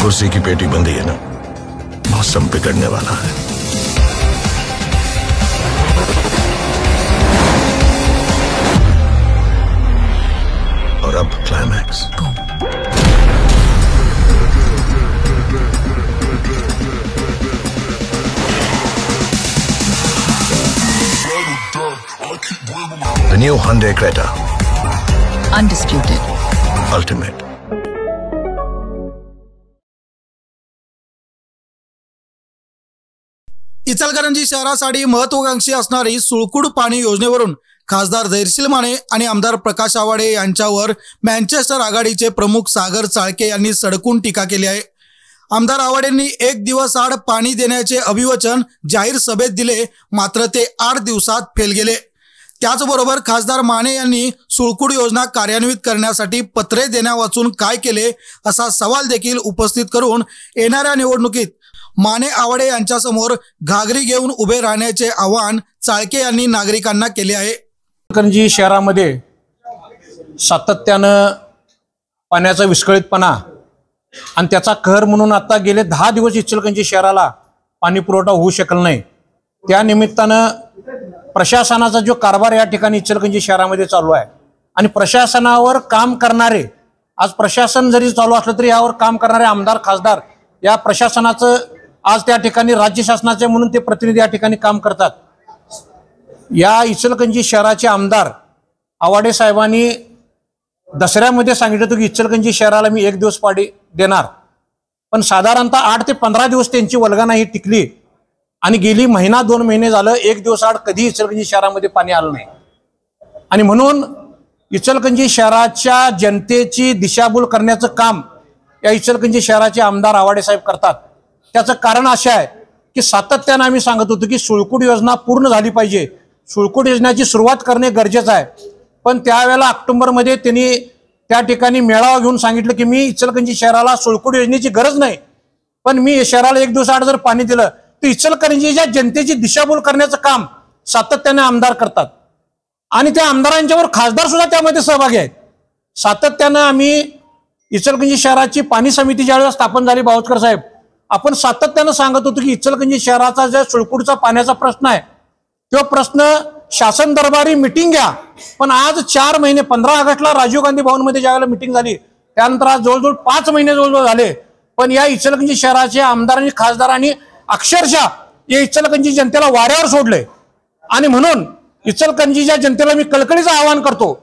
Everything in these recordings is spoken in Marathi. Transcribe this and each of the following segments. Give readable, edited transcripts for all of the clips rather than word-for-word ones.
कुर्सी की पेटी बंदी है ना, मौसम बिगड़ने वाला है। और अब climax. The new Hyundai Creta. Undisputed. Ultimate. Ichalkaranji शहरासाठी महत्त्वाकांक्षी असणारी सुळकुड पाणी योजनेवरून खासदार धैर्यशील माने आणि आमदार प्रकाश आवाडे यांच्यावर मँचेस्टर आघाडीचे प्रमुख सागर चाळके यांनी सडकून टीका केली आहे। आमदार आवाडेंनी 1 दिवस आड पाणी देण्याचे अभिवचन जाहीर सभेत दिले, मात्र ते 8 दिवसात फेल गेले। त्याचबरोबर खासदार माने यांनी सुळकुड योजना कार्यान्वित करण्यासाठी पत्रे देण्यावाचून काय केले असा सवाल देखील उपस्थित करून येणाऱ्या निवडणुकीत माने आवाडे यांच्यासमोर घागरी घेऊन उभे राहण्याचे आवाहन चाळके यांनी नागरिकांना केले आहे। इचलकरंजी शहरामध्ये सातत्यानं पाण्याचा विस्कळीतपणा आणि त्याचा कहर म्हणून आता गेले 10 दिवस इचलकरंजी शहराला पाणी पुरवठा होऊ शकला नाही। त्या निमित्तानं प्रशासनाचा जो कारभार या ठिकाणी इचलकरंजी शहरामध्ये चालू आहे आणि प्रशासनावर काम करणारे, आज प्रशासन जरी चालू असलं तरी यावर काम करणारे आमदार खासदार या प्रशासनाचं आज त्या ठिकाणी राज्य शासनाचे म्हणून ते प्रतिनिधी या ठिकाणी काम करतात। या इचलकरंजी शहराचे आमदार आवाडे साहेबांनी दसऱ्यामध्ये सांगितलं होतं की इचलकरंजी शहराला मी 1 दिवस पाणी देणार, पण साधारणतः 8 ते 15 दिवस त्यांची वल्गना ही टिकली आणि गेली महिना 2 महिने झालं 1 दिवस आड कधी इचलकरंजी शहरामध्ये पाणी आलं नाही। आणि म्हणून इचलकरंजी शहराच्या जनतेची दिशाभूल करण्याचं काम या इचलकरंजी शहराचे आमदार आवाडे साहेब करतात। त्याचं कारण असं आहे की सातत्यानं आम्ही सांगत होतो की सुळकुड योजना पूर्ण झाली पाहिजे, सुळकुड योजनेची सुरुवात करणे गरजेचं आहे, पण त्यावेळेला ऑक्टोबरमध्ये त्यांनी त्या ठिकाणी मेळावा घेऊन सांगितलं की मी इचलकरंजी शहराला सुळकुड योजनेची गरज नाही, पण मी शहराला 1 दिवस आड जर पाणी दिलं तर इचलकरंजीच्या जनतेची दिशाभूल करण्याचं काम सातत्याने आमदार करतात आणि त्या आमदारांच्यावर खासदार सुद्धा त्यामध्ये सहभागी आहेत। सातत्यानं आम्ही इचलकरंजी शहराची पाणी समिती ज्यावेळेस स्थापन झाली, बावस्कर साहेब, आपण सातत्यानं सांगत होतो की इचलकरंजी शहराचा जो सुळकुडचा पाण्याचा प्रश्न आहे तो प्रश्न शासन दरबारी मिटिंग घ्या, पण आज 4 महिने 15 ऑगस्टला राजीव गांधी भवनमध्ये ज्यावेळेला मिटिंग झाली त्यानंतर आज जवळजवळ 5 महिने जवळजवळ झाले, पण या इचलकरंजी शहराच्या आमदारांनी खासदारांनी अक्षरशः या इचलकरंजी जनतेला वाऱ्यावर सोडले। आणि म्हणून इचलकरंजीच्या जनतेला मी कळकळीचं आवाहन करतो,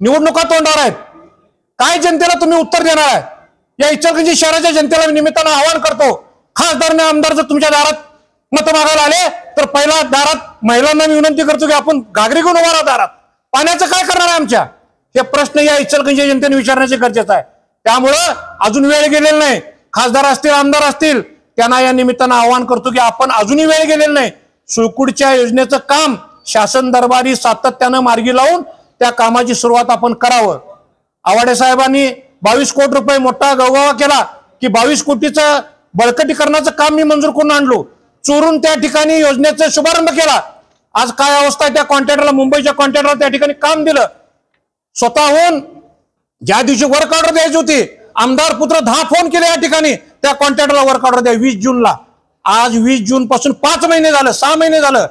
निवडणुका तोंडावर आहेत, काय जनतेला तुम्ही उत्तर देणार आहे? या इचलकरंजी शहराच्या जनतेला निमित्तानं आवाहन करतो, खासदार आमदार जर तुमच्या दारात मत मागायला आले तर पहिला दारात महिलांना मी विनंती करतो की आपण घागरी घेऊन उभा राहा दारात, पाण्याचं काय करणार आहे आमच्या, हे प्रश्न या इचलकरंजी जनतेने विचारण्याचे गरजेचं आहे। त्यामुळं अजून वेळ गेलेला नाही, खासदार असतील आमदार असतील त्यांना या निमित्तानं आवाहन करतो की आपण अजूनही वेळ गेलेला नाही, सुळकुडच्या योजनेचं काम शासन दरबारी सातत्यानं मार्गी लावून त्या कामाची सुरुवात आपण करावं। आवाडे साहेबांनी 22 कोटी रुपये मोठा गवगवा केला की 22 कोटीचं बळकटीकरणाचं काम मी मंजूर करून आणलो, चोरून त्या ठिकाणी योजनेचा शुभारंभ केला। आज काय अवस्था आहे त्या कॉन्ट्रॅक्टरला, मुंबईच्या कॉन्ट्रॅक्टरला त्या ठिकाणी काम दिलं, स्वतःहून ज्या दिवशी वर्क ऑर्डर द्यायची होती आमदार पुत्र 10 फोन केले या ठिकाणी त्या कॉन्ट्रॅक्टरला वर्क ऑर्डर द्या 20 जूनला। आज 20 जून पासून 5 महिने झालं, 6 महिने झालं,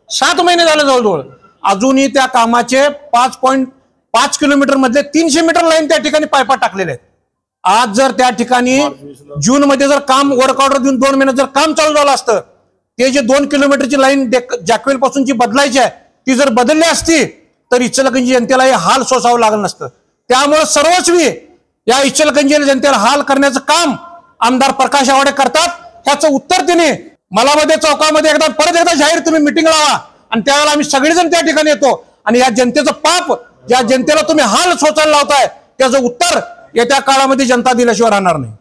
7 महिने झालं जवळजवळ, अजूनही त्या कामाचे 5.5 किलोमीटर मधले 300 मीटर लाईन त्या ठिकाणी पायपा टाकलेले आहेत। आज जर त्या ठिकाणी जून मध्ये जर काम वर्क ऑर्डर देऊन 2 महिन्यात जर काम चालू झालं असतं, ते जे 2 किलोमीटरची लाईन जॅकवेल पासून जी बदलायची आहे ती जर बदलली असती तर इचलकरंजी जनतेला हे हाल सोसावं लागलं नसतं। त्यामुळे सर्वस्वी या इचलकरंजी जनतेला हाल करण्याचं काम आमदार प्रकाश आवाडे करतात। ह्याचं उत्तर तिने मला मध्ये चौकामध्ये परत एकदा जाहीर तुम्ही मिटिंग लावा आणि त्यावेळेला आम्ही सगळेजण त्या ठिकाणी येतो आणि या जनतेचं पाप, ज्या जनतेला तुम्ही हाल सोसायला लावताय त्याचं उत्तर येत्या काळामध्ये जनता दिल्याशिवाय राहणार नाही।